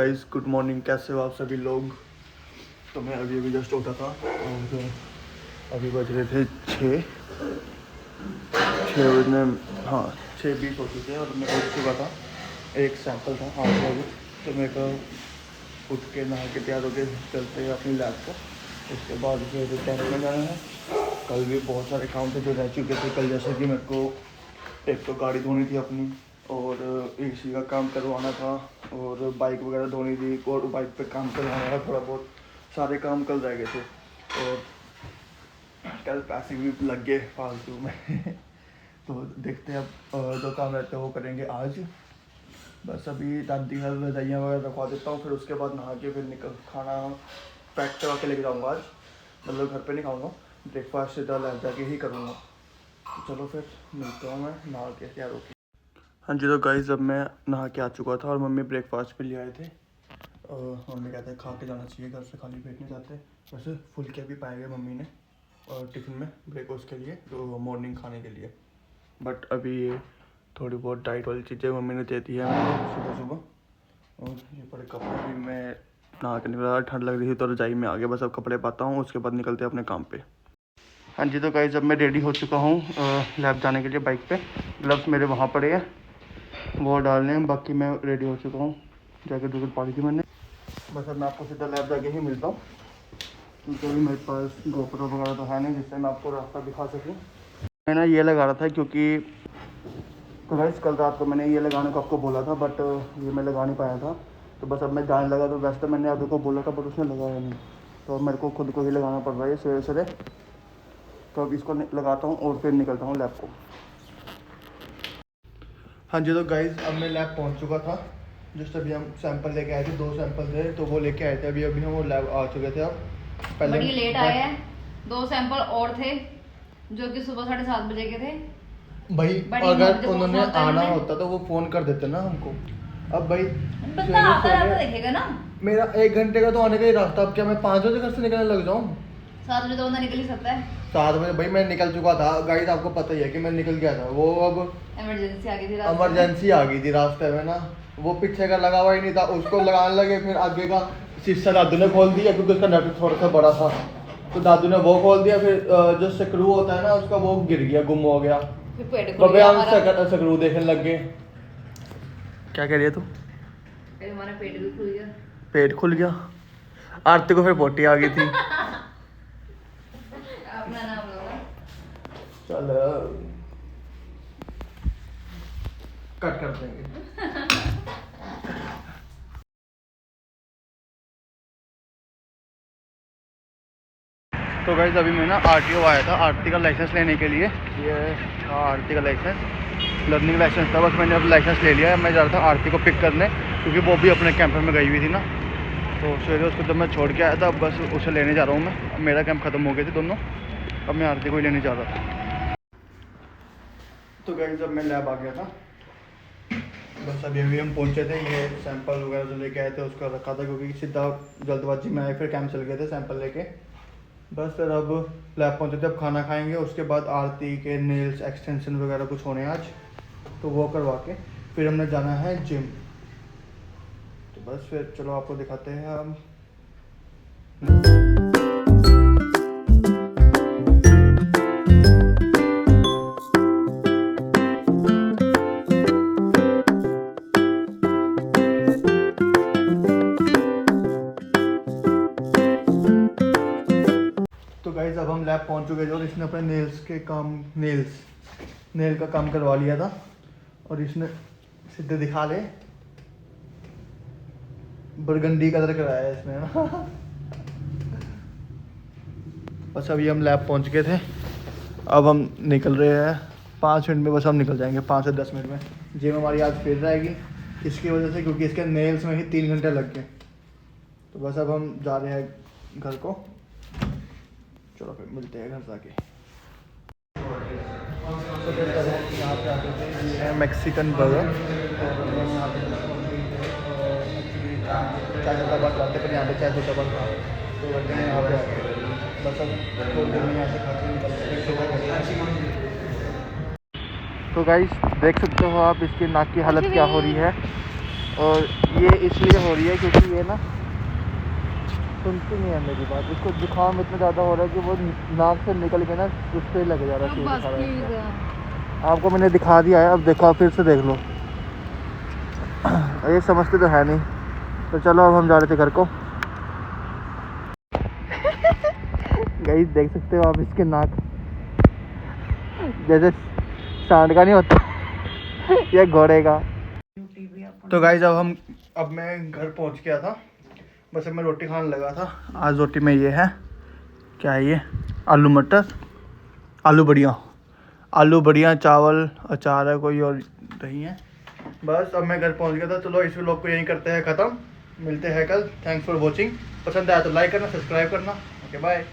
Guys good morning, कैसे हो आप सभी लोग। तो मैं अभी जस्ट उठा था और अभी बज रहे थे 6 बजने, हाँ 6:20 हो चुके हैं और मैं उठ चुका था। एक सैंपल था 8 बजे, तो मेरे को उठ के नहा के तैयार होके चलते हैं अपनी लैब को। उसके बाद फिर कैंप में जाना है। कल भी बहुत सारे काम थे जो रह चुके थे कल, जैसे कि मेरे को एक तो गाड़ी धोनी थी अपनी और एसी का काम करवाना था और बाइक वगैरह धोनी थी और बाइक पे काम करवाना था। थोड़ा बहुत सारे काम कल रह गए थे और कल पैसे भी लग गए फालतू में तो देखते हैं अब जो काम रहते हैं वो करेंगे आज। बस अभी दादी घर रजाइयाँ वगैरह रखवा देता हूँ, फिर उसके बाद नहा के फिर निकल खाना पैक करवा के लेके जाऊँगा आज। मतलब घर पे नहीं खाऊँगा, ब्रेकफास्ट सीधा लैब जाके ही करूँगा। तो चलो फिर मिलता हूँ मैं नहा के तैयार होके। हाँ जी, तो गाइस अब मैं नहा के आ चुका था और मम्मी ब्रेकफास्ट पे ले आए थे। मम्मी कहते हैं खा के जाना चाहिए, घर से खाली पेट नहीं जाते। वैसे फुलके भी पाए गए मम्मी ने और टिफ़िन में ब्रेकफास्ट के लिए, तो मॉर्निंग खाने के लिए। बट अभी ये थोड़ी बहुत डाइट वाली चीज़ें मम्मी ने दे दी है मेरे सुबह सुबह। और ये बड़े कपड़े भी मैं नहा के निकला, ठंड लग रही थी तो रजाई में आ गया। बस अब कपड़े पाता हूँ, उसके बाद निकलते हैं अपने काम पे। हाँ जी, तो गाइस अब मैं रेडी हो चुका हूँ लैब जाने के लिए बाइक पे। ग्लव्स मेरे वहाँ पड़े हैं, वो डालने हैं। बाकी मैं रेडी हो चुका हूँ, जैकेट वैकेट पाली थी मैंने। बस अब मैं आपको सीधा लैब जाके ही मिलता हूँ, क्योंकि अभी मेरे पास गोप्रो वगैरह तो है नहीं जिससे मैं आपको रास्ता दिखा सकूँ। मैं ना ये लगा रहा था क्योंकि तो गाइस कल रात को मैंने ये लगाने को आपको बोला था, बट ये मैं लगा नहीं पाया था। तो बस अब मैं जाने लगा। तो वैसे तो मैंने अभी को बोला था बट उसने लगाया नहीं, तो अब मेरे को खुद को ही लगाना पड़ रहा है सवेरे सवेरे। तो अब इसको लगाता हूँ और फिर निकलता हूँ लैब को। हाँ जी, तो गाइस अब मैं लैब पहुँच चुका था। जस्ट अभी हम सैंपल लेके आए थे, 2 सैंपल थे तो वो लेके आए थे। अभी हम वो लैब आ चुके थे। अब पहले बड़ी लेट आए हैं। 2 सैंपल और थे जो कि सुबह 7:30 बजे के थे भाई, अगर उन्होंने आना होता तो वो फ़ोन कर देते ना हमको। अब भाई बंदा आता रहता देखेगा ना। मेरा 1 घंटे का तो आने का ही रास्ता। अब क्या मैं 5 बजे घर से निकलने लग जाऊँ? 7 बजे तो बंदा निकल ही सकता है। 7 बजे भाई मैं निकल चुका था। गाइस आपको पता ही है कि मैं निकल गया था। वो अब इमरजेंसी आ गई थी रास्ते में ना। वो पीछे का लगा हुआ ही नहीं था, उसको लगाने लगे। फिर आगे का शीशा दादू ने खोल दिया क्योंकि उसका नट थोड़ा सा बड़ा था, तो दादू ने वो खोल दिया। फिर जो स्क्रू होता है ना उसका, वो गिर गया, गुम हो गया। फिर पेट खुल गया हमारा। स्क्रू देखने लग गए। क्या कह रही है तू? फिर हमारा पेट भी खुल गया। पेट खुल गया। आरती को फिर पोटी आ गई थी। अपना नाम लो ना। चल कट कर देंगे। तो गाइस अभी मैं ना आरटीओ आया था आरती का लाइसेंस लेने के लिए। ये आरती का लाइसेंस, लर्निंग लाइसेंस था। बस मैंने अब लाइसेंस ले लिया है। मैं जा रहा था आरती को पिक करने, क्योंकि वो भी अपने कैंप में गई हुई थी ना। तो सवेरे उसको जब मैं छोड़ के आया था, बस उसे लेने जा रहा हूँ मैं। अब मेरा कैंप ख़त्म हो गए थे दोनों, अब मैं आरती को ही लेने जा रहा था। तो गाइस जब मैं लैब आ गया था, बस अभी हम पहुँचे थे। ये सैंपल वगैरह जो लेके आए थे उसका रखा था, क्योंकि सीधा जल्दबाजी में आए, फिर कैंप चल गए थे सैंपल लेके। बस फिर अब लैब पहुँचे थे। अब खाना खाएंगे, उसके बाद आरती के नेल्स एक्सटेंशन वगैरह कुछ होने आज, तो वो करवा के फिर हमने जाना है जिम। तो बस फिर चलो आपको दिखाते हैं हम। तो गाइस अब हम लैब पहुंच चुके थे और इसने अपने नेल का काम करवा लिया था। और इसने सीधे दिखा ले बरगंडी कलर कराया है इसने ना। बस अभी हम लैब पहुंच गए थे। अब हम निकल रहे हैं 5 मिनट में। बस हम निकल जाएंगे 5 से 10 मिनट में। जिम हमारी आज फिर रहेगी इसकी वजह से, क्योंकि इसके नेल्स में ही 3 घंटे लग गए। तो बस अब हम जा रहे हैं घर को। चलो फिर मिलते हैं घर जाके। यहाँ पे आते थे, ये है मैक्सिकन बर्गर। चाय चलता बात जाते पर यहाँ पे चाय चलता बात था, तो कहते हैं यहाँ पे आते। बस अब थोड़ी देर में यहाँ से खा के निकलते। तो गाइस देख सकते हो आप इसकी नाक की हालत क्या हो रही है। और ये इसलिए हो रही है क्योंकि ये ना सुनती नहीं है मेरी बात। इसको जुकाम इतना ज़्यादा हो रहा है कि वो नाक से निकल के ना उस पर लग जा रहा है, बस दिखा रहा है। प्लीज। आपको मैंने दिखा दिया है, अब देखो आप फिर से देख लो। ये समझते तो है नहीं, तो चलो अब हम जा रहे थे घर को। गाइस देख सकते हो आप इसके नाक जैसे सांड का नहीं होता या घोड़े का। तो गाइस अब मैं घर पहुंच गया था, बस अब मैं रोटी खाने लगा था। आज रोटी में ये है, क्या है ये, आलू मटर, आलू बढ़िया, चावल, अचार है कोई और दही है। बस अब मैं घर पहुंच गया था। चलो इस व्लॉग को यहीं करते हैं ख़त्म, मिलते हैं कल। Thanks for watching. पसंद आया तो लाइक करना, सब्सक्राइब करना। Okay bye.